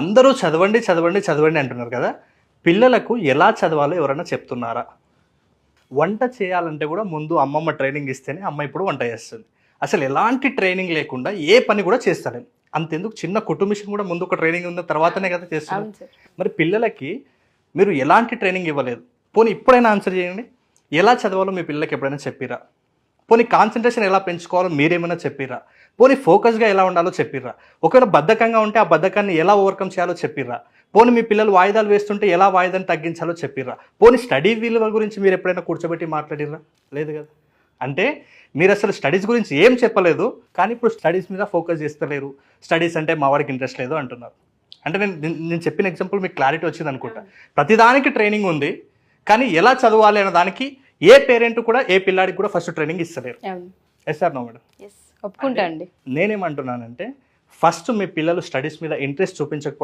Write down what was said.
అందరూ చదవండి చదవండి చదవండి అంటున్నారు కదా, పిల్లలకు ఎలా చదవాలో ఎవరైనా చెప్తున్నారా? వంట చేయాలంటే కూడా ముందు అమ్మమ్మ ట్రైనింగ్ ఇస్తేనే అమ్మ ఇప్పుడు వంట చేస్తుంది. అసలు ఎలాంటి ట్రైనింగ్ లేకుండా ఏ పని కూడా చేస్తాను. అంతెందుకు చిన్న కుట్టు మిషన్ కూడా ముందు ఒక ట్రైనింగ్ ఉన్న తర్వాతనే కదా చేస్తాను. మరి పిల్లలకి మీరు ఎలాంటి ట్రైనింగ్ ఇవ్వలేదు. పోనీ ఇప్పుడైనా ఆన్సర్ చేయండి, ఎలా చదవాలో మీ పిల్లలకి ఎప్పుడైనా చెప్పిరా? పోనీ కాన్సన్ట్రేషన్ ఎలా పెంచుకోవాలో మీరేమైనా చెప్పిరా? పోనీ ఫోకస్గా ఎలా ఉండాలో చెప్పిర్రా? ఒకవేళ బద్ధకంగా ఉంటే ఆ బద్ధకాన్ని ఎలా ఓవర్కమ్ చేయాలో చెప్పిర్రా? పోనీ మీ పిల్లలు వాయిదాలు వేస్తుంటే ఎలా వాయిదాన్ని తగ్గించాలో చెప్పిర్రా? పోనీ స్టడీ విలువ గురించి మీరు ఎప్పుడైనా కూర్చోబెట్టి మాట్లాడిర్రా? లేదు కదా. అంటే మీరు అసలు స్టడీస్ గురించి ఏం చెప్పలేదు, కానీ ఇప్పుడు స్టడీస్ మీద ఫోకస్ చేస్తలేరు. స్టడీస్ అంటే మా వాడికి ఇంట్రెస్ట్ లేదు అంటున్నారు. అంటే నేను చెప్పిన ఎగ్జాంపుల్ మీకు క్లారిటీ వచ్చింది అనుకుంటా. ప్రతిదానికి ట్రైనింగ్ ఉంది, కానీ ఎలా చదవాలి అనే దానికి ఏ పేరెంట్ కూడా ఏ పిల్లాడికి కూడా ఫస్ట్ ట్రైనింగ్ ఇస్తలేరు. Yes or no madam? ఒప్పుకుంటా అండి. నేనేమంటున్నానంటే ఫస్ట్ మీ పిల్లలు స్టడీస్ మీద ఇంట్రెస్ట్ చూపించకపోవడం